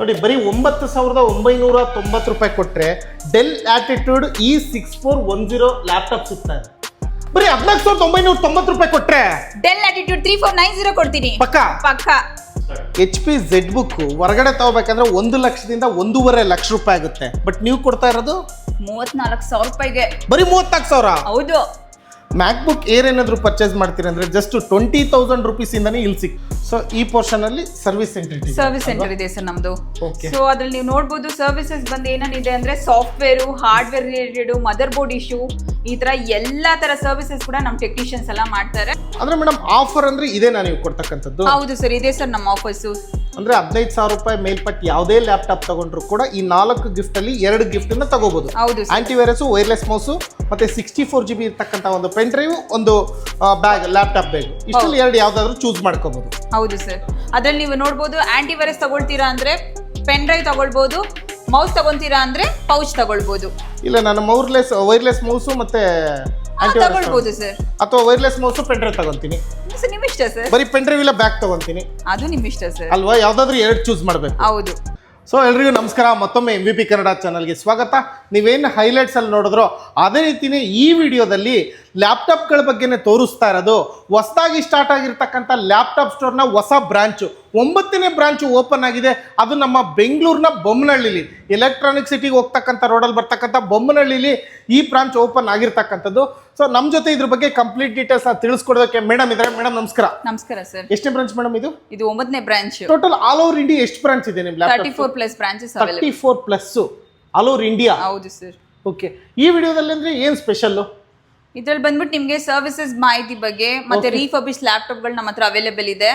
ನೋಡಿ ಬರೀ 9,990 ರೂಪಾಯಿ ಕೊಟ್ಟರೆ ಡೆಲ್ ಆಟಿಟ್ಯೂಡ್ E6410 ಲ್ಯಾಪ್ಟಾಪ್ ಸಿಗ್ತಾ ಇದೆ. ಬರೀ 14,990 ರೂಪಾಯಿ ಕೊಟ್ಟರೆ ಡೆಲ್ ಆಟಿಟ್ಯೂಡ್ 3490 ಕೊಡ್ತೀನಿ. ಪಕ್ಕ HP Z ಬುಕ್ ಹೊರಗಡೆ ತಗೋಬೇಕಂದ್ರೆ 1 ಲಕ್ಷದಿಂದ 1.5 ಲಕ್ಷ ರೂಪಾಯಿ ಆಗುತ್ತೆ. ಬಟ್ ನೀವು ಕೊಡ್ತಾ ಇರೋದು 34,000 ರೂಪಾಯಿಗೆ. ಬರೀ 34,000. ಹೌದು. ಮ್ಯಾಕ್ಬುಕ್ ಏರ್ ಏನಾದರೂ ಪರ್ಚೇಸ್ ಮಾಡ್ತೀರಿ ಅಂದರೆ ಜಸ್ಟ್ 20,000 ರುಪೀಸಿಂದನೇ ಇಲ್ಲಿ ಸಿಕ್. ಸೊ ಈ ಪೋರ್ಷನ್ ಅಲ್ಲಿ ಸರ್ವಿಸ್ ಸೆಂಟರ್ ಇದೆ ಸರ್ ನಮ್ದು. Okay. ಸೊ ಅದ್ರಲ್ಲಿ ನೀವು ನೋಡ್ಬೋದು ಸರ್ವಿಸಸ್ ಬಂದು ಏನೇನಿದೆ ಅಂದ್ರೆ software, hardware related, mother board issue, ಈ ತರ ಎಲ್ಲಾ ತರ ಸರ್ವಿಸಸ್ ಕೂಡ ನಮ್ಮ ಟೆಕ್ನಿಷಿಯನ್ಸ್ ಎಲ್ಲ ಮಾಡ್ತಾರೆ. ಅಂದ್ರೆ ಮೇಡಮ್ ಆಫರ್ ಅಂದ್ರೆ ಇದೇನಾ ನೀವು ಕೊಡ್ತಕ್ಕಂಥದ್ದು? ಹೌದು ಸರ್, ಇದೆ ಸರ್ ನಮ್ಮ ಆಫರ್ಸ್. ಅಂದ್ರೆ 15,000 ರೂಪಾಯಿ ಮೇಲ್ಪಟ್ಟು ಯಾವುದೇ ಲ್ಯಾಪ್ಟಾಪ್ ತಗೊಂಡ್ರು ಕೂಡ ಈ 4 ಗಿಫ್ಟ್ ಅಲ್ಲಿ 2 ಗಿಫ್ಟ್ ಅನ್ನ ತಗೋಬಹುದು. ಹೌದು. ಆಂಟಿವೈರಸ್, ವೈರ್ಲೆಸ್ ಮೌಸ್ ಮತ್ತೆ 64 GB ಇರ್ತಕ್ಕಂಥ ಒಂದು ಪೆನ್ ಡ್ರೈವ್, ಒಂದು ಬ್ಯಾಗ್, ಲ್ಯಾಪ್ಟಾಪ್ ಬ್ಯಾಗ್, ಇಷ್ಟಲ್ಲಿ 2 ಯಾವ್ದಾದ್ರು ಚೂಸ್ ಮಾಡ್ಕೋಬಹುದು. ಹೌದು ಸರ್, ಅದ್ರಲ್ಲಿ ನೀವು ನೋಡ್ಬೋದು ಆಂಟಿವೈರಸ್ ತಗೊಳ್ತೀರಾ ಅಂದ್ರೆ ಪೆನ್ ಡ್ರೈವ್ ತಗೊಳ್ಬಹುದು, ಮೌಸ್ ತಗೊಂತೀರಾ ಅಂದ್ರೆ ಪೌಚ್ ತಗೊಳ್ಬಹುದು. ಇಲ್ಲ ನಾನು ವೈರ್ಲೆಸ್ ಮೌಸ್ ಮತ್ತೆ ತಗೊಳ್ಬಹುದು ಸರ್, ಅಥವಾ ವೈರ್ಲೆಸ್ ಮೌಸ್ ಪೆನ್ ಡ್ರೈವ್ ತಗೊಂತೀನಿ. ಸರ್ ನಿಮ್ ಇಷ್ಟ ಸರ್. ಬರೀ ಪೆನ್ ಡ್ರೈವ್ ಇಲ್ಲ ಬ್ಯಾಗ್ ತಗೊಂತೀನಿ, ಅದು ನಿಮ್ ಇಷ್ಟ ಸರ್. ಅಲ್ವಾ? ಯಾವ್ದಾದ್ರು 2 ಚೂಸ್ ಮಾಡ್ಬೇಕು. ಹೌದು. ಸೊ ಎಲ್ರಿಗೂ ನಮಸ್ಕಾರ, ಮತ್ತೊಮ್ಮೆ MVP ಕನ್ನಡ ಚಾನಲ್ಗೆ ಸ್ವಾಗತ. ನೀವೇನು ಹೈಲೈಟ್ಸ್ ಅಲ್ಲಿ ನೋಡಿದ್ರೋ ಅದೇ ರೀತಿನೇ ಈ ವಿಡಿಯೋದಲ್ಲಿ ಲ್ಯಾಪ್ಟಾಪ್ಗಳ ಬಗ್ಗೆನೇ ತೋರಿಸ್ತಾ ಇರೋದು. ಹೊಸದಾಗಿ ಸ್ಟಾರ್ಟ್ ಆಗಿರ್ತಕ್ಕಂಥ ಲ್ಯಾಪ್ಟಾಪ್ ಸ್ಟೋರ್ನ ಹೊಸ ಬ್ರಾಂಚು, 9ನೇ ಬ್ರಾಂಚು ಓಪನ್ ಆಗಿದೆ. ಅದು ನಮ್ಮ ಬೆಂಗಳೂರಿನ ಬೊಮ್ಮನಹಳ್ಳಿಲಿ, ಎಲೆಕ್ಟ್ರಾನಿಕ್ ಸಿಟಿಗೆ ಹೋಗ್ತಕ್ಕಂಥ ರೋಡಲ್ಲಿ ಬರ್ತಕ್ಕಂಥ ಬೊಮ್ಮನಹಳ್ಳಿಲಿ ಈ ಬ್ರಾಂಚ್ ಓಪನ್ ಆಗಿರ್ತಕ್ಕಂಥದ್ದು. ಸೊ ನಮ್ಮ ಜೊತೆ ಇದ್ರ ಬಗ್ಗೆ ಕಂಪ್ಲೀಟ್ ಡೀಟೇಲ್ಸ್ ತಿಳಿಸ್ಕೊಡೋದಕ್ಕೆ ಮೇಡಮ್ ಇದ್ದಾರೆ. ಮೇಡಮ್ ನಮಸ್ಕಾರ. ನಮಸ್ಕಾರ ಸರ್. ಎಷ್ಟನೇ ಬ್ರಾಂಚ್ ಮೇಡಮ್ ಇದು? ಇದು 9ನೇ branch. Total all over India ಎಷ್ಟು ಬ್ರಾಂಚ್ ಇದೆ ನಿಮ್ಮ laptop? 34+ branches available. 34+ all over India. ಹೌದು ಸರ್. ಓಕೆ, ಈ ವಿಡಿಯೋದಲ್ಲಿ ಅಂದ್ರೆ ಏನು ಸ್ಪೆಷಲ್? ಇದ್ರಲ್ಲಿ ಬಂದ್ಬಿಟ್ಟು ನಿಮ್ಗೆ ಸರ್ವಿಸಸ್ ಮಾಹಿತಿ ಬಗ್ಗೆ, ಮತ್ತೆ ರೀಫರ್ಬಿಶ್ ಲ್ಯಾಪ್ಟಾಪ್ ಗಳು ನಮ್ಮ ಹತ್ರ ಅವೈಲೇಬಲ್ ಇದೆ,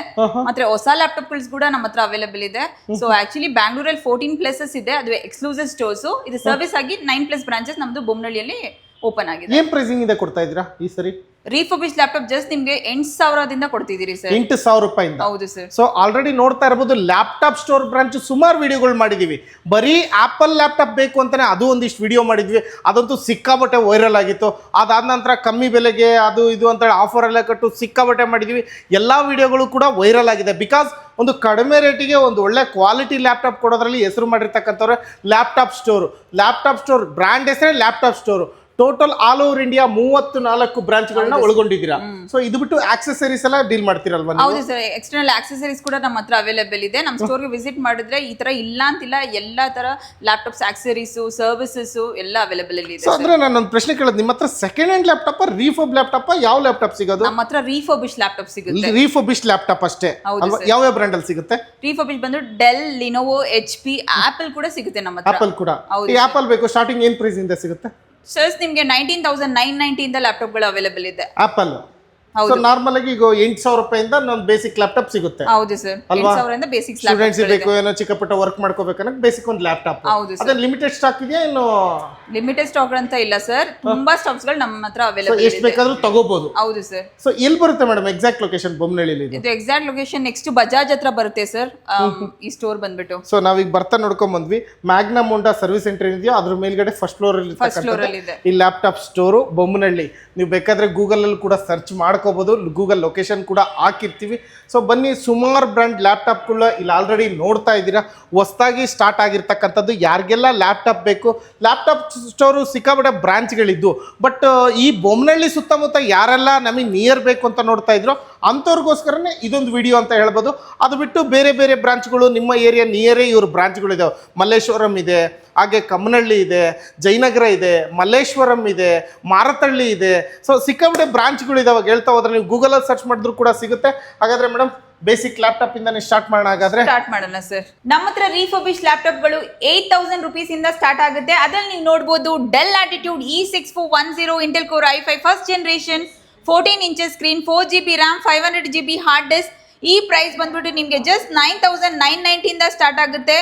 ಮತ್ತೆ ಹೊಸ ಲ್ಯಾಪ್ಟಾಪ್ ಗಳು ಕೂಡ ನಮ್ಮ ಹತ್ರ ಅವೈಲೇಬಲ್ ಇದೆ. ಸೊ ಆಕ್ಚುಲಿ ಬ್ಯಾಂಗ್ಳೂರಲ್ಲಿ 14 ಪ್ಲೇಸಸ್ ಇದೆ, ಅದು ಎಕ್ಸ್ಕ್ಲೂಸಿವ್ ಸ್ಟೋರ್ಸ್. ಇದು ಸರ್ವಿಸ್ ಆಗಿ 9+ ಬ್ರಾಂಚಸ್ ನಮ್ದು ಬೊಮ್ಮನಹಳ್ಳಿಯಲ್ಲಿ ಓಪನ್ ಆಗಿದೆ. ಏನ್ ಪ್ರೈಸಿಂಗ್ ಇದೆ ಕೊಡ್ತಾ ಇದ್ದೀರಾ ಈ ಸರಿ? ರೀಫರ್ಬಿಶ್ ಲ್ಯಾಪ್ಟಾಪ್ ಜಸ್ಟ್ ನಿಮ್ಗೆ 8,000ದಿಂದ ಕೊಡ್ತಿದ್ದೀರಿ ಸರ್. 8,000 ರೂಪಾಯಿಂದ. ಹೌದು ಸರ್. ಸೊ ಆಲ್ರೆಡಿ ನೋಡ್ತಾ ಇರಬಹುದು ಲ್ಯಾಪ್ಟಾಪ್ ಸ್ಟೋರ್ ಬ್ರಾಂಚ್ ಸುಮಾರು ವಿಡಿಯೋಗಳು ಮಾಡಿದೀವಿ. ಬರೀ ಆಪಲ್ ಲ್ಯಾಪ್ಟಾಪ್ ಬೇಕು ಅಂತಾನೆ ಅದು ಒಂದಿಷ್ಟು ವಿಡಿಯೋ ಮಾಡಿದ್ವಿ, ಅದಂತೂ ಸಿಕ್ಕಾಬಟ್ಟೆ ವೈರಲ್ ಆಗಿತ್ತು. ಅದಾದ ನಂತರ ಕಮ್ಮಿ ಬೆಲೆಗೆ ಅದು ಇದು ಅಂತ ಆಫರ್ ಎಲ್ಲ ಕಟ್ಟು ಸಿಕ್ಕಾಬಟ್ಟೆ ಮಾಡಿದ್ವಿ. ಎಲ್ಲಾ ವಿಡಿಯೋಗಳು ಕೂಡ ವೈರಲ್ ಆಗಿದೆ. ಬಿಕಾಸ್ ಒಂದು ಕಡಿಮೆ ರೇಟಿಗೆ ಒಂದು ಒಳ್ಳೆ ಕ್ವಾಲಿಟಿ ಲ್ಯಾಪ್ಟಾಪ್ ಕೊಡೋದ್ರಲ್ಲಿ ಹೆಸರು ಮಾಡಿರ್ತಕ್ಕಂಥವ್ರೆ ಲ್ಯಾಪ್ಟಾಪ್ ಸ್ಟೋರ್ ಬ್ರ್ಯಾಂಡ್ ಹೆಸರೇ laptop store. Total all over India 34 ಬ್ರಾಂಚ್ಗಳನ್ನ ಒಳಗೊಂಡಿದ್ದೀರಾ. ಸೊ ಇದು ಬಿಟ್ಟು ಆಕ್ಸೆಸರೀಸ್ ಎಲ್ಲ ಡೀಲ್ ಮಾಡ್ತೀರಲ್ವಾ? ಹೌದು ಸರ್, ಎಕ್ಸ್ಟರ್ನಲ್ ಆಕ್ಸೆಸರೀಸ್ ಕೂಡ ನಮ್ಮ ಹತ್ರ ಅವೈಲೇಬಲ್ ಇದೆ. ನಮ್ಮ ಸ್ಟೋರ್ಗೆ ವಿಸಿಟ್ ಮಾಡಿದ್ರೆ ಈ ತರ ಇಲ್ಲ ಅಂತಿಲ್ಲ, ಎಲ್ಲಾ ತರ ಲ್ಯಾಪ್ಟಾಪ್ಸ್, ಆಕ್ಸೆಸರೀಸ್, ಸರ್ವಿಸಸ್ ಎಲ್ಲ ಅವೈಲೇಬಲ್ ಇದೆ. ಸೊ ಅಂದ್ರೆ ನಾನು ಒಂದು ಪ್ರಶ್ನೆ ಕೇಳೋದು, ನಿಮ್ಮ ಹತ್ರ ಸೆಕೆಂಡ್ ಹ್ಯಾಂಡ್ ಲ್ಯಾಪ್ಟಾಪ್, ರೀಫರ್ಬ್ ಲ್ಯಾಪ್ಟಾಪ್, ಯಾವ ಲ್ಯಾಪ್ಟಾಪ್ ಸಿಗೋದು? ನಮ್ಮ ಹತ್ರ ರೀಫರ್ಬಿಶ್ ಲ್ಯಾಪ್ಟಾಪ್ ಸಿಗುತ್ತೆ. ರೀಫರ್ಬಿಶ್ ಲ್ಯಾಪ್ಟಾಪ್ ಅಷ್ಟೇ ಅಲ್ವಾ? ಯಾವ ಬ್ರ್ಯಾಂಡ್ ಅಲ್ಲಿ ಸಿಗುತ್ತೆ? ರೀಫರ್ಬಿಶ್ ಬಂದು ಡೆಲ್, ಲಿನೋವೋ, HP, ಆಪಲ್ ಕೂಡ ಸಿಗುತ್ತೆ ನಮ್ಮ ಹತ್ರ. ಆಪಲ್ ಕೂಡ. ಈ ಆಪಲ್ ಬೇಕು ಸ್ಟಾರ್ಟಿಂಗ್ ಏನ್ ಪ್ರೈಸ್ ಇಂದ ಸಿಗುತ್ತೆ? ಸರ್ ನಿಮಗೆ 19,990 ಇಂದ ಲ್ಯಾಪ್ಟಾಪ್ ಗಳು ಅವೈಲೇಬಲ್ ಇದೆ. ಆಪಲ್. ಸೊ ನಾರ್ಮಲ್ ಆಗಿ ಈಗ 8,000 ರೂಪಾಯಿಂದ ಒಂದು ಬೇಸಿಕ್ ಲ್ಯಾಪ್ಟಾಪ್ ಸಿಗುತ್ತೆ. ಹೌದು ಸರ್, 8,000 ಇಂದ ಬೇಸಿಕ್ ಲ್ಯಾಪ್ಟಾಪ್. ಸ್ಟೂಡೆಂಟ್ಸ್ ಬೇಕು, ಏನೋ ಚಿಕ್ಕಪುಟ್ಟ ವರ್ಕ್ ಮಾಡ್ಕೋಬೇಕಂದ್ರೆ ಬೇಸಿಕ್ ಒಂದು ಲ್ಯಾಪ್ಟಾಪ್. ಅದೇ ಲಿಮಿಟೆಡ್ ಸ್ಟಾಕ್ ಇದೆಯಾ? ಏನು ಲಿಮಿಟೆಡ್ ಸ್ಟಾಕ್ ಅಂತ ಇಲ್ಲ ಸರ್, ತುಂಬಾ ಸ್ಟಾಕ್ಸ್ ಗಳು ನಮ್ಮ ಹತ್ರ ಅವೈಲೇಬಲ್ ಇದೆ. ಎಷ್ಟು ಬೇಕಾದ್ರೂ ತಗೋಬಹುದು. ಹೌದು ಸರ್. ಸೊ ಎಲ್ಲಿ ಬರುತ್ತೆ ಮೇಡಮ್ ಎಕ್ಸಾಕ್ಟ್ ಲೊಕೇಶನ್? ಬೊಮ್ಮನಹಳ್ಳಿಲಿ ಇದೆ. ಇದು ಎಕ್ಸಾಕ್ಟ್ ಲೊಕೇಶನ್ ನೆಕ್ಸ್ಟ್ ಬಜಾಜ್ ಹತ್ರ ಬರುತ್ತೆ ಸರ್ ಈ ಸ್ಟೋರ್ ಬಂದ್ಬಿಟ್ಟು. ಸೊ ನಾವೀಗ ಬರ್ತಾ ನೋಡ್ಕೊಂಡ್ ಬಂದ್ವಿ. ಮ್ಯಾಗ್ನಮ್ ಹೋಂಡಾ ಸರ್ವಿಸ್ ಸೆಂಟರ್ ಇದೆಯೋ ಅದ್ರ ಮೇಲ್ಗಡೆ ಫಸ್ಟ್ ಫ್ಲೋರ್ ಅಲ್ಲಿ ಈ ಲ್ಯಾಪ್ಟಾಪ್ ಸ್ಟೋರು ಬೊಮ್ಮನಹಳ್ಳಿ. ನೀವು ಬೇಕಾದ್ರೆ ಗೂಗಲ್ ಅಲ್ಲಿ ಕೂಡ ಸರ್ಚ್ ಮಾಡ್ಕೋಬಹುದು, ಗೂಗಲ್ ಲೊಕೇಶನ್ ಕೂಡ ಹಾಕಿರ್ತೀವಿ. ಸೊ ಬನ್ನಿ, ಸುಮಾರು ಬ್ರ್ಯಾಂಡ್ ಲ್ಯಾಪ್ಟಾಪ್ಗಳು ಇಲ್ಲಿ ಆಲ್ರೆಡಿ ನೋಡ್ತಾ ಇದ್ದೀರಾ. ಹೊಸದಾಗಿ ಸ್ಟಾರ್ಟ್ ಆಗಿರ್ತಕ್ಕಂಥದ್ದು. ಯಾರಿಗೆಲ್ಲ ಲ್ಯಾಪ್ಟಾಪ್ ಬೇಕು, ಲ್ಯಾಪ್ಟಾಪ್ ಸ್ಟೋರು ಸಿಕ್ಕಾಪಟ್ಟೆ ಬ್ರಾಂಚ್ಗಳಿದ್ದು. ಬಟ್ ಈ ಬೊಮ್ಮನಹಳ್ಳಿ ಸುತ್ತಮುತ್ತ ಯಾರೆಲ್ಲ ನಮಗೆ ನಿಯರ್ ಬೇಕು ಅಂತ ನೋಡ್ತಾ ಇದ್ರು ಅಂಥವ್ರಿಗೋಸ್ಕರನೇ ಇದೊಂದು ವಿಡಿಯೋ ಅಂತ ಹೇಳ್ಬೋದು. ಅದು ಬಿಟ್ಟು ಬೇರೆ ಬೇರೆ ಬ್ರಾಂಚ್ಗಳು ನಿಮ್ಮ ಏರಿಯಾ ನಿಯರೇ ಇವ್ರ ಬ್ರಾಂಚ್ಗಳು ಇದಾವೆ. ಮಲ್ಲೇಶ್ವರಂ ಇದೆ, ಹಾಗೆ ಕಮ್ಮನಹಳ್ಳಿ ಇದೆ, ಜಯನಗರ ಇದೆ, ಮಲ್ಲೇಶ್ವರಂ ಇದೆ, ಮಾರತಹಳ್ಳಿ ಇದೆ. ಸೊ ಸಿಕ್ಕಾಪಟ್ಟೆ ಬ್ರಾಂಚ್ಗಳು ಇದಾವೆ. ಹೇಳ್ತಾ ಹೋದ್ರೆ ನೀವು ಗೂಗಲಲ್ಲಿ ಸರ್ಚ್ ಮಾಡಿದ್ರು ಕೂಡ ಸಿಗುತ್ತೆ. ಹಾಗಾದ್ರೆ ಮೇಡಮ್ ಬೇಸಿಕ್ ಲ್ಯಾಪ್ಟಾಪ್ ಇಂದಾನೆ ಸ್ಟಾರ್ಟ್ ಮಾಡೋಣ. ಹಾಗಾದ್ರೆ ಸ್ಟಾರ್ಟ್ ಮಾಡೋಣ ಸರ್. ನಮ್ಮ ಹತ್ರ ರೀಫರ್ಬಿಶ್ ಲ್ಯಾಪ್ಟಾಪ್ ಗಳು 8,000 ರೂಪೀಸ್ ಇಂದ ಸ್ಟಾರ್ಟ್ ಆಗುತ್ತೆ. ಅದ್ರಲ್ಲಿ ನೀವು ನೋಡಬಹುದು del attitude E6410 Intel Core i5 first generation, 14 inches screen, 4 GB RAM, 500 GB hard disk. ಈ ಪ್ರೈಸ್ ಬಂದ್ಬಿಟ್ಟು ನಿಮಗೆ ಜಸ್ಟ್ 9,990 ಇಂದ ಸ್ಟಾರ್ಟ್ ಆಗುತ್ತೆ.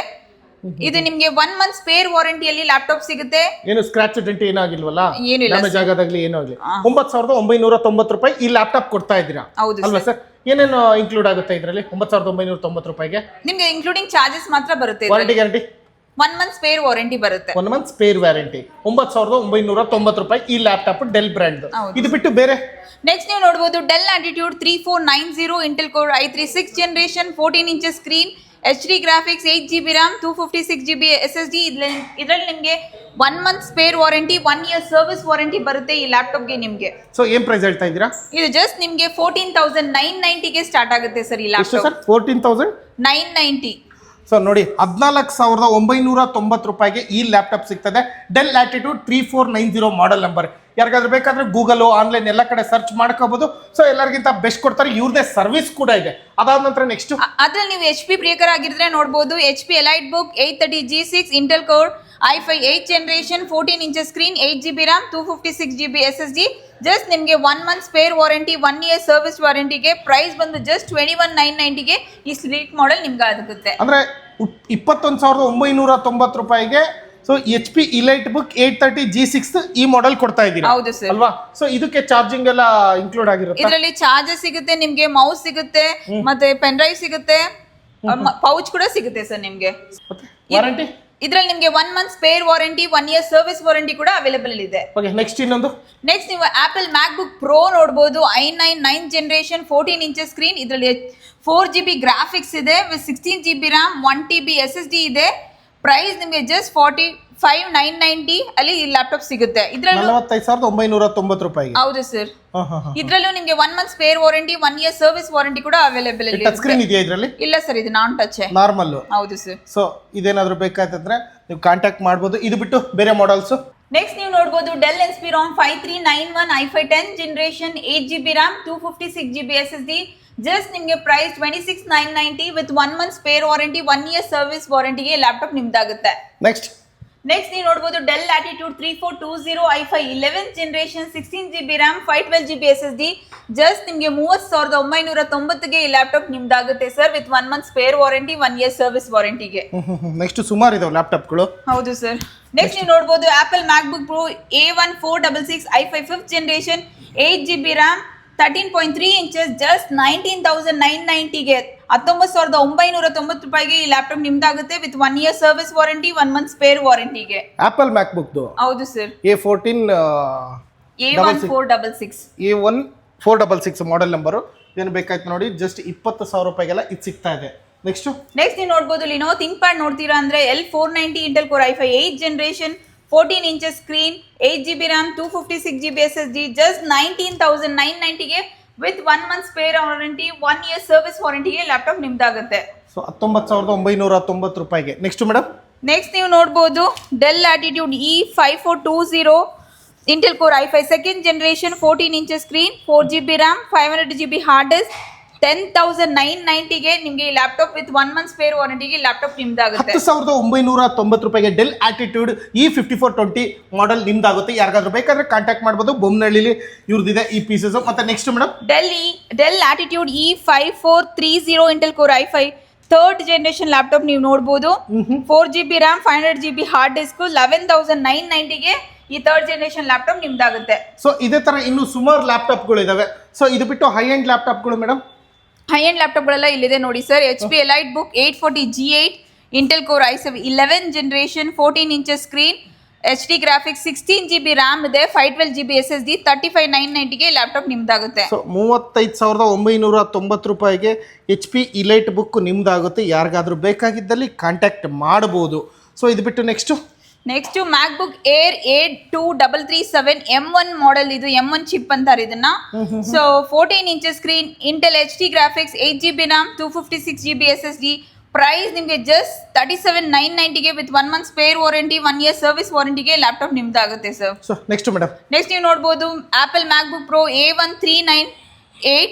ಇದು ನಿಮಗೆ 1 ಮಂತ್ ಸ್ಪೇರ್ ವಾರಂಟಿಯಲ್ಲಿ ಲ್ಯಾಪ್ಟಾಪ್ ಸಿಗುತ್ತೆ. ಏನು ಸ್ಕ್ರಾಚ್ ಡೆಂಟ್ ಏನಾಗಿಲ್ವಲ್ಲ, ಏನಿಲ್ಲ, ಡ್ಯಾಮೇಜ್ ಆಗೋದಾಗ್ಲಿ ಏನೂ ಆಗಲಿ. 9,990 ರೂಪಾಯಿ ಈ ಲ್ಯಾಪ್ಟಾಪ್ ಕೊಡ್ತಾ ಇದ್ದೀರಾ ಅಲ್ವಾ ಸರ್? ಏನೇನು ಇನ್ಕ್ಲೂಡ್ ಆಗುತ್ತೆ ಇದರಲ್ಲಿ 9,990 ರೂಪಾಯಿಗೆ? ನಿಮಗೆ ಇನ್ಕ್ಲೂಡಿಂಗ್ ಚಾರ್ಜಸ್ ಮಾತ್ರ ಬರುತ್ತೆ. Warranty guarantee 1 month spare warranty ಬರುತ್ತೆ. 1 ಮಂತ್ ಸ್ಪೇರ್ ವ್ಯಾರಂಟಿ. 9,990 ರೂಪಾಯಿ ಈ ಲ್ಯಾಪ್ಟಾಪ್ ಡೆಲ್ ಬ್ರ್ಯಾಂಡ್. ಇದು ಬಿಟ್ಟು ಬೇರೆ ನೆಕ್ಸ್ಟ್ ನೀವು ನೋಡಬಹುದು del attitude 3490 Intel core i3 6th generation, 14 inches screen, HD graphics 8GB RAM 256GB SSD. ಇದರಲ್ಲಿ ನಿಮಗೆ 1 month spare warranty, 1 year service warranty ಬರುತ್ತೆ ಈ ಲ್ಯಾಪ್ಟಾಪ್ಗೆ ನಿಮಗೆ. ಸೊ ಏನ್ ಪ್ರೈಸ್ ಹೇಳ್ತಾ ಇದ್ದೀರಾ? ಇದು ಜಸ್ಟ್ ನಿಮಗೆ 14,990ಗೆ ಸ್ಟಾರ್ಟ್ ಆಗುತ್ತೆ ಸರ್ ಈ ಲ್ಯಾಪ್ಟಾಪ್. ಸರ್ 14,990. ಸೊ ನೋಡಿ 14,990 ರೂಪಾಯಿಗೆ ಈ ಲ್ಯಾಪ್ಟಾಪ್ ಸಿಗ್ತದೆ. Del latitude 3490 model number. ಯಾರಿಗಾದ್ರೂ ಬೇಕಾದ್ರೆ ಗೂಗಲ್ ಆನ್ಲೈನ್ ಎಲ್ಲ ಕಡೆ ಸರ್ಚ್ ಮಾಡ್ಕೋಬಹುದು. ಸೊ ಎಲ್ಲರಿಗಿಂತ ಬೆಸ್ಟ್ ಕೊಡ್ತಾರೆ, ಇವ್ರದೇ ಸರ್ವಿಸ್ ಕೂಡ ಇದೆ. ಅದಾದ ನಂತರ ನೆಕ್ಸ್ಟ್ ಅದ್ರಲ್ಲಿ ನೀವು HP ಪ್ರಿಯಕರ್ ಆಗಿದ್ರೆ ನೋಡಬಹುದು. HP EliteBook 830G6 Intel Core i5 8th generation 14 inches screen 8GB RAM 256GB SSD. Just ನಿಮಗೆ 1 month spare warranty, 1 year service ವಾರಂಟಿಗೆ ಪ್ರೈಸ್ ಬಂದು ಜಸ್ಟ್ 21,990ಗೆ ಈ ಸ್ಲೀಕ್ ಮಾಡೆಲ್ ನಿಮ್ಗೆ ಆಗುತ್ತೆ. ಅಂದ್ರೆ 21,990 ರೂಪಾಯಿಗೆ so HP elite book 830G6 ಈ ಮಾಡೆಲ್ ಕೊಡ್ತಾ ಇದ್ದೀರಾ? ಹೌದು ಸರ್. ಅಲ್ವಾ? ಸೊ ಇದಕ್ಕೆ ಚಾರ್ಜಿಂಗ್ ಎಲ್ಲ ಇನ್ಕ್ಲೂಡ್ ಆಗಿರುತ್ತೆ. ಇದರಲ್ಲಿ ಚಾರ್ಜರ್ ಸಿಗುತ್ತೆ ನಿಮ್ಗೆ, ಮೌಸ್ ಸಿಗುತ್ತೆ, ಮತ್ತೆ ಪೆನ್ ಡ್ರೈವ್ ಸಿಗುತ್ತೆ, ಪೌಚ್ ಕೂಡ ಸಿಗುತ್ತೆ ಸರ್ ನಿಮ್ಗೆ. ವಾರಂಟಿ ಇದ್ರಲ್ಲಿ ನಿಮ್ಗೆ 1 month spare warranty, 1 year service warranty ಕೂಡ ಅವೈಲೇಬಲ್ ಇದೆ. ಓಕೆ, ನೆಕ್ಸ್ಟ್ ಇನ್ನೊಂದು. ನೆಕ್ಸ್ಟ್ ನೀವು ಆಪಲ್ ಮ್ಯಾಕ್ಬುಕ್ ಪ್ರೋ ನೋಡಬಹುದು. i9 9th generation 14 inches screen. ಇದರಲ್ಲಿ 4GB ಗ್ರಾಫಿಕ್ಸ್ ಇದೆ with 16GB RAM 1TB SSD ಇದೆ. ಪ್ರೈಸ್ ನಿಮಗೆ ಜಸ್ಟ್ 45,990 ಅಲ್ಲಿ ಈ ಲ್ಯಾಪ್ಟಾಪ್ ಸಿಗುತ್ತೆ. ಇದರಲ್ಲಿ 45,990 ರೂಪಾಯಿಗೆ. ಹೌದು ಸರ್. ಇದ್ರಲ್ಲೂ ನಿಮಗೆ 1 month spare warranty, 1 year service warranty ಕೂಡ ಅವೈಲೇಬಲ್ ಇದೆ. ಟಚ್ ಸ್ಕ್ರೀನ್ ಇದೆಯಾ ಇದರಲ್ಲಿ? ಇಲ್ಲ ಸರ್, ಇದು ನಾನ್ ಟಚ್. ನಾರ್ಮಲ್. ಹೌದು ಸರ್. ಸೊ ಇದೇನಾದ್ರೂ ಬೇಕಾಯ್ತಂದ್ರೆ ನೀವು ಕಾಂಟ್ಯಾಕ್ಟ್ ಮಾಡ್ಬೋದು. ಇದು ಬಿಟ್ಟು ಬೇರೆ ಮಾಡೆಲ್ಸ್ ನೆಕ್ಸ್ಟ್ ನೀವು ನೋಡಬಹುದು Dell Inspiron 5391 i5 10th generation 8GB RAM 256GB SSD. Just ನಿಮಗೆ price 26,990 with 1 month spare warranty, 1 year service ವಾರಂಟಿಗೆ ಲ್ಯಾಪ್ಟಾಪ್ ನಿಮ್ದಾಗುತ್ತೆ. ನೆಕ್ಸ್ಟ್ ನೀವು ನೋಡಬಹುದು Dell Latitude 3420 i5 11th generation 16GB RAM 512GB SSD. Just ನಿಮಗೆ 30,990ಗೆ ಈ ಲ್ಯಾಪ್ಟಾಪ್ ನಿಮ್ದಾಗುತ್ತೆ sir with 1 month spare warranty, 1 year service ವಾರಂಟಿಗೆ. ನೆಕ್ಸ್ಟ್ ಸುಮಾರು ಇದಾವೆ ಲ್ಯಾಪ್ಟಾಪ್ಗಳು. ಹೌದು ಸರ್. ನೆಕ್ಸ್ಟ್ ನೀವು ನೋಡಬಹುದು Apple MacBook Pro A1 466 i5 5th generation 8GB RAM 13.3 inches just 19,990ಗೆ 19,990 ರೂಪಾಯಿಗೆ ಈ ಲ್ಯಾಪ್ಟಾಪ್ ನಿಮ್ದಾಗುತ್ತೆ with 1 year service warranty, 1 month spare ವಾರಂಟಿಗೆ. ಆಪಲ್ ಮ್ಯಾಕ್ಬುಕ್ ಹೌದು ಸರ್. A1 466 model number. ಏನು ಬೇಕಾಯ್ತು ನೋಡಿ, ಜಸ್ಟ್ 20,000 ರೂಪಾಯಿಗೆಲ್ಲ ಇದು ಸಿಗ್ತಾ ಇದೆ. ನೆಕ್ಸ್ಟ್ ನೀವು ನೋಡಬಹುದು ಲಿನೋವೊ ಥಿಂಕ್ಪ್ಯಾಡ್ ನೋಡ್ತೀರಾ ಅಂದ್ರೆ L490 Intel Core i5 8th generation 14 inches screen 8GB RAM 256GB SSD. Just 19,990ಗೆ with 1 month spare warranty, 1 year service ವಾರಂಟಿಗೆ ಲ್ಯಾಪ್ಟಾಪ್ ನಿಮ್ದಾಗುತ್ತೆ. ಸೊ 19,990 ರೂಪಾಯಿಗೆ. ನೆಕ್ಸ್ಟ್ ಮೇಡಮ್ ನೀವು ನೋಡಬಹುದು Dell Latitude E5420 Intel Core i5 2nd generation 14 inches screen 4GB RAM 500GB hard disk 10,990ಗೆ ನಿಮಗೆ ಈ laptop with 1 month spare ವಾರಂಟಿಗೆ ಲ್ಯಾಪ್ಟಾಪ್ ನಿಮ್ದಾಗುತ್ತೆ. 10,990 ರೂಪಾಯಿಗೆ ಡೆಲ್ ಆಟಿಟ್ಯೂಡ್ E5420 ಮಾಡೆಲ್ ನಿಮ್ದಾಗುತ್ತೆ. ಯಾರಿಗಾದ್ರೂ ಬೇಕಾದ್ರೆ ಕಾಂಟ್ಯಾಕ್ಟ್ ಮಾಡ್ಬೋದು. ಬೊಮ್ಮನಹಳ್ಳಿಲಿ ಇವ್ರದಿದೆ ಈ ಪೀಸಸ್. ಮತ್ತೆ next madam del attitude E5430 Intel Core i5 3rd generation laptop ನೀವು ನೋಡಬಹುದು. 4GB RAM 500GB hard disc 11,990ಗೆ ಈ 3rd ಜನರೇಷನ್ ಲ್ಯಾಪ್ಟಾಪ್ ನಿಮ್ದಾಗುತ್ತೆ. ಸೊ ಇದೇ ತರ ಇನ್ನು ಸುಮಾರು ಲ್ಯಾಪ್ಟಾಪ್ಗಳು ಇದಾವೆ. ಸೊ ಇದು ಬಿಟ್ಟು ಹೈ ಎಂಡ್ ಲ್ಯಾಪ್ಟಾಪ್ಗಳು ಮೇಡಮ್. ಹೈ ಎಂಡ್ ಲ್ಯಾಪ್ಟಾಪ್ಗಳೆಲ್ಲ ಇಲ್ಲಿದೆ ನೋಡಿ sir. HP EliteBook 840G8 Intel Core i7 11th generation 14 inches screen HD graphics 16GB RAM ಇದೆ 512GB SSD 35,990ಗೆ ಲ್ಯಾಪ್ಟಾಪ್ ನಿಮ್ದಾಗುತ್ತೆ. ಸೊ 35,990 ರೂಪಾಯಿಗೆ HP ಇಲೈಟ್ ಬುಕ್ ನಿಮ್ದಾಗುತ್ತೆ. ಯಾರಿಗಾದ್ರೂ ಬೇಕಾಗಿದ್ದಲ್ಲಿ ಕಾಂಟ್ಯಾಕ್ಟ್ ಮಾಡಬಹುದು. ಸೊ ಇದು ಬಿಟ್ಟು next MacBook air 82337 M1 model. ಇದು M1 ಚಿಪ್ ಅಂತಾರೆ ಇದನ್ನ. So 14 inches screen Intel HD graphics 8GB RAM 256GB SSD. Price ನಿಮಗೆ ಜಸ್ಟ್ 37,990ಗೆ with 1 month spare warranty, 1 year service ವಾರಂಟಿಗೆ ಲ್ಯಾಪ್ಟಾಪ್ ನಿಮ್ದಾಗುತ್ತೆ ಸರ್. ಸೊ ನೆಕ್ಸ್ಟ್ ನೀವು ನೋಡಬಹುದು Apple MacBook Pro A1 398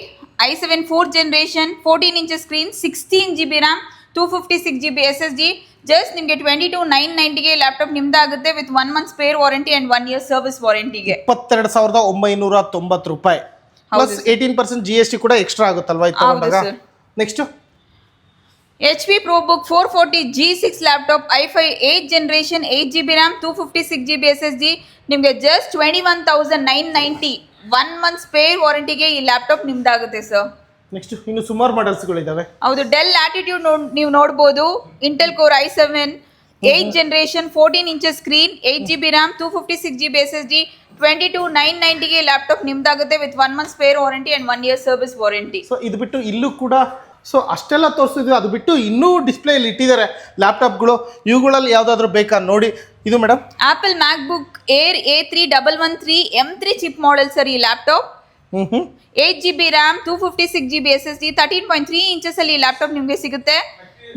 i7 4th generation 14 inches screen 16GB RAM 256GB SSD. Just ನಿಮಗೆ 22,990ಗೆ laptop ನಿಮ್ದಾಗುತ್ತೆ with 1 month spare warranty and 1 year service ವಾರಂಟಿಗೆ. 22,990 ರೂಪಾಯಿ plus 18% GST ಕೂಡ ಎಕ್ಸ್ಟ್ರಾ ಆಗುತ್ತಲ್ವಾ ಇದು ತಗೊಂಡಾಗ. Next HP ProBook 440 G6 laptop i5 8th generation 8GB RAM 256GB SSD ನಿಮಗೆ just 21,990 1 month spare ವಾರಂಟಿಗೆ ಈ ಲ್ಯಾಪ್ಟಾಪ್ ನಿಮ್ದಾಗುತ್ತೆ ಸರ್. ನೆಕ್ಸ್ಟ್ ಇನ್ನು ಸುಮಾರು ಮಾಡೆಲ್ಸ್ಗಳು ಇದಾವೆ. ಹೌದು, ಡೆಲ್ ಆಟಿಟ್ಯೂಡ್ ನೀವು ನೋಡಬಹುದು Intel Core i7 8th generation 14 inches screen 8GB RAM 256GB SSD 22,990ಗೆ ಲ್ಯಾಪ್ಟಾಪ್ ನಿಮ್ದಾಗುತ್ತೆ with 1 month spare warranty and 1 year service warranty. So ಇದು ಬಿಟ್ಟು ಇಲ್ಲೂ ಕೂಡ ಸೊ ಅಷ್ಟೆಲ್ಲ ತೋರಿಸಿದ್ವಿ, ಅದು ಬಿಟ್ಟು ಇನ್ನೂ ಡಿಸ್ಪ್ಲೇಲಿ ಇಟ್ಟಿದ್ದಾರೆ ಲ್ಯಾಪ್ಟಾಪ್ಗಳು. ಇವುಗಳಲ್ಲಿ ಯಾವುದಾದ್ರೂ ಬೇಕಾ ನೋಡಿ. ಇದು madam Apple MacBook Air A3113 M3 chip model sir ಈ laptop. 8GB RAM 256GB SSD 13.3 inches ಅಲ್ಲಿ ಲ್ಯಾಪ್ಟಾಪ್ ನಿಮಗೆ ಸಿಗುತ್ತೆ.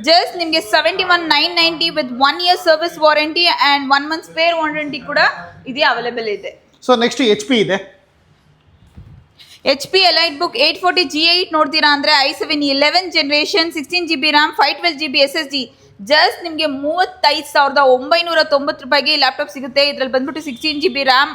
ಜಸ್ಟ್ ನಿಮಗೆ 71,990 with 1 year service warranty and 1 month spare warranty ಕೂಡ ಇದೆ ಅವೈಲೇಬಲ್ ಇದೆ. ಸೊ ನೆಕ್ಸ್ಟ್ HP ಇದೆ. HP EliteBook 840 G8 ನೋಡ್ತೀರಾ ಅಂದರೆ i7 11 generation 16GB RAM 512GB SSD just ನಿಮಗೆ 35,990 ರೂಪಾಯಿಗೆ ಈ ಲ್ಯಾಪ್ಟಾಪ್ ಸಿಗುತ್ತೆ. ಇದ್ರಲ್ಲಿ ಬಂದ್ಬಿಟ್ಟು 16GB RAM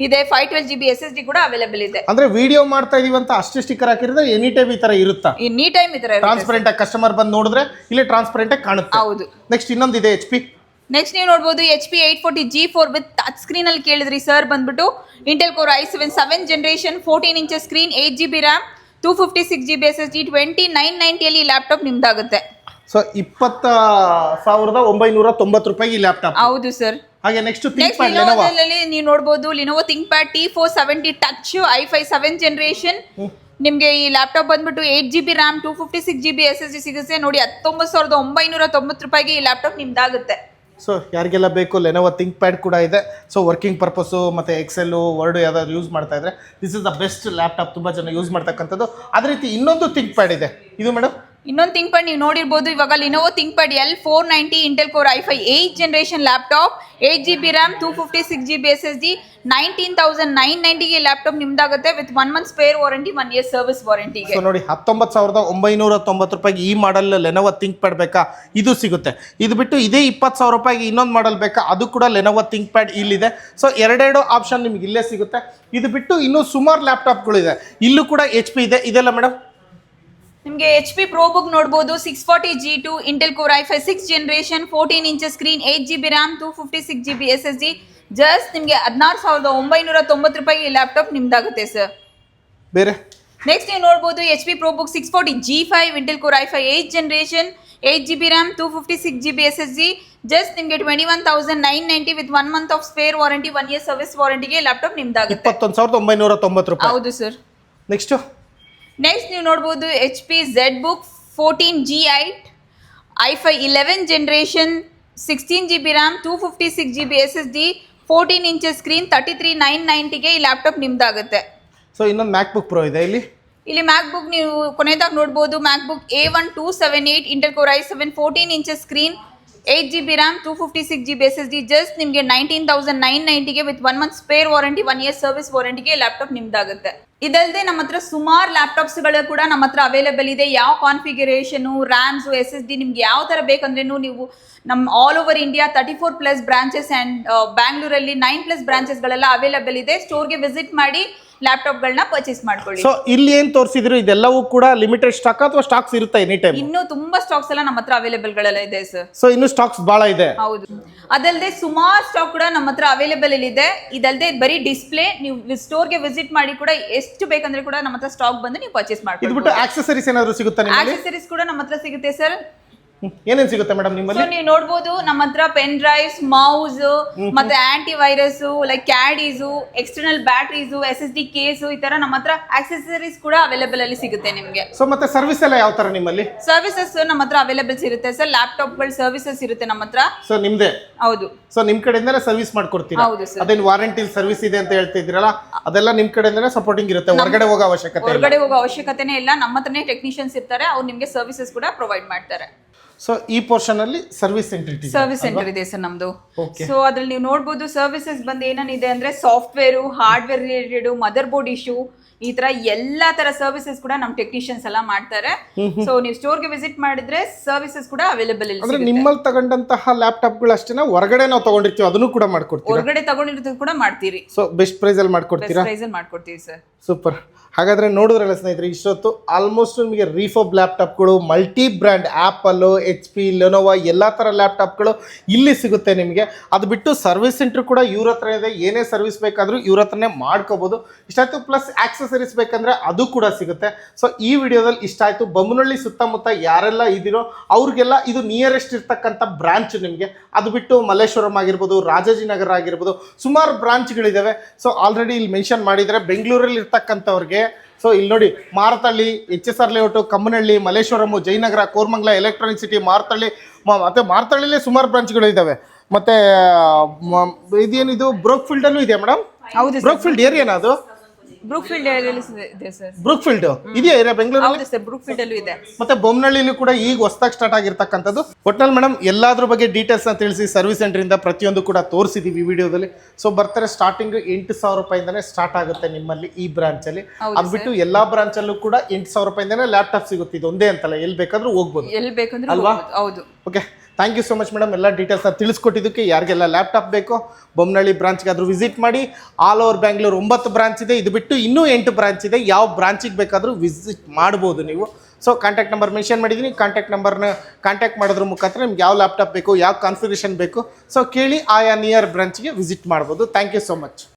ಇದೆ, 512GB SSD ಕೂಡ ಅವೈಲೇಬಲ್ ಇದೆ. ಅಂದ್ರೆ ವಿಡಿಯೋ ಮಾಡ್ತಾ ಇದೀವಿ ಅಂತ ಅಷ್ಟೇ ಸ್ಟಿಕ್ಕರ್ ಹಾಕಿದ್ರೆ ಎನಿ ಟೈಮ್ ಈ ತರ ಇರುತ್ತಾ? ಎನಿ ಟೈಮ್ ಈ ತರ ಟ್ರಾನ್ಸ್ಪರೆಂಟ್ ಆಗಿ ಕಸ್ಟಮರ್ ಬಂದು ನೋಡಿದ್ರೆ ಇಲ್ಲಿ ಟ್ರಾನ್ಸ್ಪರೆಂಟ್ ಆಗಿ ಕಾಣುತ್ತೆ. ಹೌದು. ನೆಕ್ಸ್ಟ್ ಇನ್ನೊಂದಿದೆ HP. ನೆಕ್ಸ್ಟ್ ನೀವು ನೋಡ್ಬೋದು HP 840 G4 with touch screen ಅಲ್ಲಿ ಕೇಳಿದ್ರಿ ಸರ್, ಬಂದ್ಬಿಟ್ಟು Intel Core i7 7 generation 14 inches screen 8GB RAM 256GB SSD 2990 ಅಲ್ಲಿ ಲ್ಯಾಪ್ಟಾಪ್ ನಿಮ್ದಾಗುತ್ತೆ. ಸೊ 20,990 ರೂಪಾಯಿಗೆ ಈ ಲ್ಯಾಪ್ಟಾಪ್. ಹೌದು ಸರ್. ಹಾಗೆ ನೆಕ್ಸ್ಟ್ ಥಿಂಕ್ಪ್ಯಾಡ್ ಲೆನೋವಾ ನೀವು ನೋಡಬಹುದು ಲಿನೋವೋ ಥಿಂಕ್ಪ್ಯಾಡ್ T470 ಟಚ್ i5 7 ಜನರೇಷನ್. ನಿಮಗೆ ಈ ಲ್ಯಾಪ್ಟಾಪ್ ಬಂದ್ಬಿಟ್ಟು 8GB RAM 256GB SSD ಸಿಗುತ್ತೆ ನೋಡಿ. 19,990 ರೂಪಾಯಿಗೆ ಈ ಲ್ಯಾಪ್ಟಾಪ್ ನಿಮ್ದಾಗುತ್ತೆ. ಸೊ ಯಾರಿಗೆಲ್ಲ ಬೇಕು ಲೆನೋವೋ ಥಿಂಕ್ಪ್ಯಾಡ್ ಕೂಡ ಇದೆ. ಸೊ ವರ್ಕಿಂಗ್ ಪರ್ಪಸ್ಸು ಮತ್ತು ಎಕ್ಸೆಲ್ಲು ವರ್ಡ್ ಯಾವ್ದಾದ್ರು ಯೂಸ್ ಮಾಡ್ತಾ ಇದ್ರೆ this is the best laptop. ತುಂಬ ಜನ ಯೂಸ್ ಮಾಡ್ತಕ್ಕಂಥದ್ದು. ಅದೇ ರೀತಿ ಇನ್ನೊಂದು ಥಿಂಕ್ಪ್ಯಾಡ್ ಇದೆ. ಇದು ಮೇಡಮ್ ಇನ್ನೊಂದು ಥಿಂಕ್ಪ್ಯಾಡ್ ನೀವು ನೋಡಿರ್ಬೋದು ಇವಾಗ Lenovo ThinkPad L490 Intel Core i5 8 generation laptop 8GB RAM 256GB SSD 19,990ಗೆ ಲ್ಯಾಪ್ಟಾಪ್ ನಿಮ್ದಾಗುತ್ತೆ with 1 month spare warranty 1 year service ವಾರಂಟಿಗೆ. ಸೊ ನೋಡಿ 19,990 ರೂಪಾಯಿಗೆ ಈ ಮಾಡಲ್ ಲೆನೋವೋ ಥಿಂಕ್ಪ್ಯಾಡ್ ಬೇಕಾ ಇದು ಸಿಗುತ್ತೆ. ಇದು ಬಿಟ್ಟು ಇದೇ 20,000 ರೂಪಾಯಿಗೆ ಇನ್ನೊಂದು ಮಾಡಲ್ ಬೇಕಾ ಅದು ಕೂಡ ಲೆನೋವೋ ಥಿಂಕ್ಪ್ಯಾಡ್ ಇಲ್ಲಿದೆ. ಸೊ ಎರಡೆರಡು ಆಪ್ಷನ್ ನಿಮ್ಗೆ ಇಲ್ಲೇ ಸಿಗುತ್ತೆ. ಇದು ಬಿಟ್ಟು ಇನ್ನೂ ಸುಮಾರು ಲ್ಯಾಪ್ಟಾಪ್ಗಳಿದೆ. ಇಲ್ಲೂ ಕೂಡ HP ಇದೆ. ಇದೆಲ್ಲ ಮೇಡಮ್ ನಿಮಗೆ HP ProBook ನೋಡ್ಬೋದು 640 G2 Intel Core i5 6 generation 14 inches screen 8GB RAM 256GB SSD just ನಿಮಗೆ 16,990 ರೂಪಾಯಿಗೆ ಈ ಲ್ಯಾಪ್ಟಾಪ್ ನಿಮ್ದಾಗುತ್ತೆ ಸರ್. ಬೇರೆ ನೆಕ್ಸ್ಟ್ ನೀವು ನೋಡ್ಬೋದು HP ProBook 640 G5 Intel Core i5 8 generation 8GB RAM 256GB SSD just ನಿಮಗೆ 21,990 with 1 month of spare warranty 1 year service ವಾರಂಟಿಗೆ laptop ನಿಮ್ದಾಗುತ್ತೆ. 21,990 ರೂಪಾಯಿ. ಹೌದು ಸರ್. ನೆಕ್ಸ್ಟ್ ನೀವು ನೋಡ್ಬೋದು HP ZBook 14 G8 i5 11 generation 16GB RAM 256GB SSD 14 inches screen 33,990ಗೆ ಈ laptop ನಿಮ್ದಾಗುತ್ತೆ. ಸೊ ಇನ್ನೊಂದು ಮ್ಯಾಕ್ಬುಕ್ ಪ್ರೋ ಇದೆ. ಇಲ್ಲಿ ಮ್ಯಾಕ್ಬುಕ್ ನೀವು ಕೊನೆಯದಾಗಿ ನೋಡ್ಬೋದು MacBook A1278 Intel Core i7 14 inches screen 8GB RAM 256GB SSD just ನಿಮಗೆ 19,990ಗೆ with 1 month spare warranty 1 year service ವಾರಂಟಿಗೆ ಲ್ಯಾಪ್ಟಾಪ್ ನಿಮ್ದಾಗುತ್ತೆ. ಇದಲ್ಲದೆ ನಮ್ಮ ಹತ್ರ ಸುಮಾರು ಲ್ಯಾಪ್ಟಾಪ್ಸ್ಗಳು ಕೂಡ ನಮ್ಮ ಹತ್ರ ಅವೈಲೇಬಲ್ ಇದೆ. ಯಾವ ಕಾನ್ಫಿಗರೇಷನು ರ್ಯಾಮ್ಸು SSD ನಿಮ್ಗೆ ಯಾವ ಥರ ಬೇಕಂದ್ರೂ ನೀವು ನಮ್ಮ all over India 34+ branches and ಬ್ಯಾಂಗ್ಳೂರಲ್ಲಿ 9+ ಬ್ರಾಂಚಸ್ಗಳೆಲ್ಲ ಅವೈಲೇಬಲ್ ಇದೆ. ಸ್ಟೋರ್ಗೆ ವಿಸಿಟ್ ಮಾಡಿ ಲ್ಯಾಪ್ಟಾಪ್ಗಳನ್ನ ಪರ್ಚೇಸ್ ಮಾಡ್ಕೊಳ್ಳಿ. ಸೊ ಇಲ್ಲಿ ಏನು ತೋರಿಸಿದ್ರು ಇದೆಲ್ಲವೂ ಕೂಡ ಲಿಮಿಟೆಡ್ ಸ್ಟಾಕ್ ಅಥವಾ ಸ್ಟಾಕ್ಸ್ ಇರುತ್ತೆ ಎನಿ ಟೈಮ್? ಇನ್ನೂ ತುಂಬಾ ಸ್ಟಾಕ್ಸ್ ಎಲ್ಲ ನಮ್ಮ ಹತ್ರ ಅವೈಲೇಬಲ್ ಗಳೆಲ್ಲ ಇದೆ ಸರ್. ಸೊ ಇನ್ನು ಸ್ಟಾಕ್ಸ್ ಬಹಳ ಇದೆ. ಹೌದು. ಅದಲ್ಲದೆ ಸುಮಾರು ಸ್ಟಾಕ್ ಕೂಡ ನಮ್ಮ ಹತ್ರ ಅವೈಲೇಬಲ್ ಇದೆ. ಇದಲ್ಲದೆ ಬರೀ ಡಿಸ್ಪ್ಲೇ ನೀವು ಸ್ಟೋರ್ಗೆ ವಿಸಿಟ್ ಮಾಡಿ ಕೂಡ ಎಷ್ಟು ಬೇಕಂದ್ರೆ ಕೂಡ ನಮ್ಮ ಹತ್ರ ಸ್ಟಾಕ್ ಬಂದು ನೀವು ಪರ್ಚೇಸ್ ಮಾಡ್ಕೊಳ್ಳಿ. ಇದು ಬಿಟ್ಟು ಆಕ್ಸೆಸರೀಸ್ ಏನಾದರೂ ಸಿಗುತ್ತಾ ನಿಮಗೆ? ಆಕ್ಸೆಸರೀಸ್ ಕೂಡ ನಮ್ಮ ಹತ್ರ ಸಿಗುತ್ತೆ ಸರ್. ಏನೇನು ಸಿಗುತ್ತೆ ಮೇಡಮ್ ನಿಮ್ಮಲ್ಲಿ? ನೀವು ನೋಡ್ಬೋದು ನಮ್ಮ ಹತ್ರ ಪೆನ್ ಡ್ರೈವ್ಸ್, ಮೌಸ್, ಮತ್ತೆ antivirus like caddies, external batteries, SSD case ಈ ತರ ನಮ್ಮ ಹತ್ರ ಆಕ್ಸೆಸರೀಸ್ ಕೂಡ ಅವೈಲೇಬಲ್ ಅಲ್ಲಿ ಸಿಗುತ್ತೆ ನಿಮಗೆ. ಸೊ ಮತ್ತೆ ಸರ್ವಿಸ್ ಎಲ್ಲ ಯಾವ ತರ ನಿಮ್ಮಲ್ಲಿ? ಸರ್ವಿಸಸ್ ನಮ್ಮ ಹತ್ರ ಅವೈಲೇಬಲ್ಸ್ ಇರುತ್ತೆ ಸರ್. ಲ್ಯಾಪ್ಟಾಪ್ಗಳ ಸರ್ವಿಸಸ್ ಇರುತ್ತೆ ನಮ್ಮ ಹತ್ರ. ಸೊ ನಿಮ್ದೇ? ಹೌದು. ಸೊ ನಿಮ್ ಕಡೆಯಿಂದನೇ ಸರ್ವಿಸ್ ಮಾಡ್ಕೊಡ್ತೀರಾ? ಹೌದು ಸರ್. ಅದೇನು ವಾರಂಟಿ ಸರ್ವಿಸ್ ಇದೆ ಅಂತ ಹೇಳ್ತಿದ್ರಲ್ಲ ಅದೆಲ್ಲ ನಿಮ್ ಕಡೆಯಿಂದನೇ ಸಪೋರ್ಟಿಂಗ್ ಇರುತ್ತೆ. ಹೊರಗಡೆ ಹೋಗೋ ಅವಶ್ಯಕತೆನೇ ಇಲ್ಲ. ನಮ್ಮ ಹತ್ರನೇ ಟೆಕ್ನಿಷಿಯನ್ಸ್ ಇರ್ತಾರೆ. ಅವ್ರು ನಿಮಗೆ ಸರ್ವಿಸಸ್ ಕೂಡ ಪ್ರೊವೈಡ್ ಮಾಡ್ತಾರೆ. ಸೊ ಈ ಪೋರ್ಷನ್ ಅಲ್ಲಿ ಸರ್ವಿಸ್ ಸೆಂಟರ್ ಇದೆ ಸರ್ ನಮ್ದು. ಸೊ ಅದ್ರಲ್ಲಿ ನೀವು ನೋಡ್ಬೋದು ಸರ್ವಿಸಸ್ ಬಂದು ಏನೇನಿದೆ ಅಂದ್ರೆ software, hardware related, mother board issue, ಈ ತರ ಎಲ್ಲಾ ತರ ಸರ್ವಿಸಸ್ ಕೂಡ ನಮ್ ಟೆಕ್ನಿಷಿಯನ್ಸ್ ಎಲ್ಲ ಮಾಡ್ತಾರೆ. ಸೊ ನೀವು ಸ್ಟೋರ್ಗೆ ವಿಸಿಟ್ ಮಾಡಿದ್ರೆ ಸರ್ವಿಸಸ್ ಕೂಡ ಅವೈಲೇಬಲ್ ಇಲ್ಲ. ಅಂದ್ರೆ ನಿಮ್ಮಲ್ಲಿ ತಗೊಂಡಂತಹ ಲ್ಯಾಪ್ಟಾಪ್ಗಳು ಅಷ್ಟೇನಾ ಹೊರಗಡೆ ನಾವು ತಗೊಂಡಿರ್ತೀವಿ ಅದನ್ನು ಕೂಡ ಮಾಡ್ಕೊಡ್ತೀವಿ? ಹೊರಗಡೆ ತಗೊಂಡಿರೋದು ಕೂಡ ಮಾಡ್ತೀರಿ. ಸೊ ಬೆಸ್ಟ್ ಪ್ರೈಸ್ ಅಲ್ಲಿ ಮಾಡ್ಕೊಡ್ತೀರಾ? ಪ್ರೈಸ್ ಅಲ್ಲಿ ಮಾಡ್ಕೊಡ್ತೀವಿ ಸರ್. ಸೂಪರ್. ಹಾಗಾದ್ರೆ ನೋಡಿದ್ರಲ್ಲ ಸ್ನೇಹಿತರೆ, ಇಷ್ಟೊತ್ತು ಆಲ್ಮೋಸ್ಟ್ ನಿಮಗೆ ರೀಫರ್ಬ್ ಲ್ಯಾಪ್ಟಾಪ್ಗಳು, multi brand Apple, HP, Lenovo ಎಲ್ಲ ಥರ ಲ್ಯಾಪ್ಟಾಪ್ಗಳು ಇಲ್ಲಿ ಸಿಗುತ್ತೆ ನಿಮಗೆ. ಅದು ಬಿಟ್ಟು ಸರ್ವಿಸ್ ಸೆಂಟರ್ ಕೂಡ ಇವ್ರ ಹತ್ರ ಇದೆ. ಏನೇ ಸರ್ವಿಸ್ ಬೇಕಾದರೂ ಇವ್ರ ಹತ್ರನೇ ಮಾಡ್ಕೋಬೋದು. ಇಷ್ಟಾಯ್ತು. ಪ್ಲಸ್ ಆಕ್ಸೆಸರೀಸ್ ಬೇಕಂದ್ರೆ ಅದು ಕೂಡ ಸಿಗುತ್ತೆ. ಸೊ ಈ ವಿಡಿಯೋದಲ್ಲಿ ಇಷ್ಟ ಆಯಿತು. ಬೊಮ್ಮನಹಳ್ಳಿ ಸುತ್ತಮುತ್ತ ಯಾರೆಲ್ಲ ಇದ್ದೀರೋ ಅವ್ರಿಗೆಲ್ಲ ಇದು ನಿಯರೆಸ್ಟ್ ಇರ್ತಕ್ಕಂಥ ಬ್ರಾಂಚ್ ನಿಮಗೆ. ಅದು ಬಿಟ್ಟು ಮಲ್ಲೇಶ್ವರಂ ಆಗಿರ್ಬೋದು, ರಾಜಾಜಿನಗರ ಆಗಿರ್ಬೋದು, ಸುಮಾರು ಬ್ರಾಂಚ್ಗಳಿದ್ದಾವೆ. ಸೊ ಆಲ್ರೆಡಿ ಇಲ್ಲಿ ಮೆನ್ಷನ್ ಮಾಡಿದರೆ ಬೆಂಗಳೂರಲ್ಲಿ ಇರ್ತಕ್ಕಂಥವ್ರಿಗೆ ಸೊ ಇಲ್ಲಿ ನೋಡಿ Marathahalli, HSR layout, Kammanahalli, Malleshwaram, Jayanagar, Koramangala, electronic city, Marathahalli, ಮತ್ತೆ ಮಾರತಳ್ಳಿಲೇ ಸುಮಾರು ಬ್ರಾಂಚ್ಗಳು ಇದ್ದಾವೆ. ಮತ್ತೆ ಇದೇನಿದು ಬ್ರೋಕ್ಫೀಲ್ಡಲ್ಲೂ ಇದೆ ಮೇಡಮ್. ಹೌದು ಬ್ರೋಕ್ಫೀಲ್ಡ್ ಏರಿಯಾನ ಅದು? ಬ್ರೂಕ್ಫೀಲ್ಡ್ ಇದೆ ಸರ್. ಬ್ರೂಕ್ಫೀಲ್ಡ್ ಇದೆಯಾ ಏರಿಯಾ ಬೆಂಗಳೂರು? ಹೌದು ಸರ್, ಬ್ರೂಕ್ಫೀಲ್ಡ್ ಅಲ್ಲೂ ಇದೆ. ಮತ್ತೆ ಬೊಮ್ಮನಹಳ್ಳಿಲೂ ಕೂಡ ಈಗ ಹೊಸದಾಗಿ ಸ್ಟಾರ್ಟ್ ಆಗಿರ್ತಕ್ಕಂಥದ್ದು. ಒಟ್ನಲ್ಲಿ ಮೇಡಮ್ ಎಲ್ಲಾದ್ರ ಬಗ್ಗೆ ಡೀಟೇಲ್ಸ್ನ ತಿಳಿಸಿ ಸರ್ವಿಸ್ ಸೆಂಟರಿಂದ ಪ್ರತಿಯೊಂದು ಕೂಡ ತೋರಿಸಿದ್ದೀವಿ ಈ ವಿಡಿಯೋದಲ್ಲಿ. ಸೊ ಬರ್ತಾರೆ ಸ್ಟಾರ್ಟಿಂಗ್ 8,000 ರೂಪಾಯಿಂದನೇ ಸ್ಟಾರ್ಟ್ ಆಗುತ್ತೆ ನಿಮ್ಮಲ್ಲಿ ಈ ಬ್ರಾಂಚಲ್ಲಿ. ಅದು ಬಿಟ್ಟು ಎಲ್ಲಾ ಬ್ರಾಂಚಲ್ಲೂ ಕೂಡ 8,000 ರೂಪಾಯಿಂದನೇ ಲ್ಯಾಪ್ಟಾಪ್ ಸಿಗುತ್ತೆ. ಇದು ಒಂದೇ ಅಂತಲ್ಲ, ಎಲ್ಲಿ ಬೇಕಾದ್ರೂ ಹೋಗ್ಬೋದು ಎಲ್ಲಿ ಬೇಕಂದ್ರೆ ಅಲ್ವಾ? ಹೌದು. Okay, thank you so much madam ಎಲ್ಲ ಡೀಟೇಲ್ಸ್ನ ತಿಳಿಸ್ಕೊಟ್ಟಿದ್ದಕ್ಕೆ. ಯಾರಿಗೆಲ್ಲ ಲ್ಯಾಪ್ಟಾಪ್ ಬೇಕೋ ಬೊಮ್ಮನಹಳ್ಳಿ ಬ್ರಾಂಚ್ಗೆ ಆದರೂ ವಿಸಿಟ್ ಮಾಡಿ. ಆಲ್ ಓವರ್ ಬ್ಯಾಂಗ್ಳೂರ್ 9 ಬ್ರಾಂಚ್ ಇದೆ. ಇದು ಬಿಟ್ಟು ಇನ್ನೂ 8 ಬ್ರಾಂಚ್ ಇದೆ. ಯಾವ ಬ್ರಾಂಚಿಗೆ ಬೇಕಾದರೂ ವಿಸಿಟ್ ಮಾಡ್ಬೋದು ನೀವು. ಸೊ ಕಾಂಟ್ಯಾಕ್ಟ್ ನಂಬರ್ ಮೆನ್ಷನ್ ಮಾಡಿದ್ದೀನಿ. ಕಾಂಟ್ಯಾಕ್ಟ್ ನಂಬರ್ನ ಕಾಂಟ್ಯಾಕ್ಟ್ ಮಾಡೋದ್ರ ಮುಖಾಂತರ ನಿಮ್ಗೆ ಯಾವ ಲ್ಯಾಪ್ಟಾಪ್ ಬೇಕು, ಯಾವ ಕಾನ್ಫಿಗರೇಷನ್ ಬೇಕು, ಸೊ ಕೇಳಿ ಆಯಾ ನಿಯರ್ ಬ್ರಾಂಚ್ಗೆ ವಿಸಿಟ್ ಮಾಡ್ಬೋದು. Thank you so much.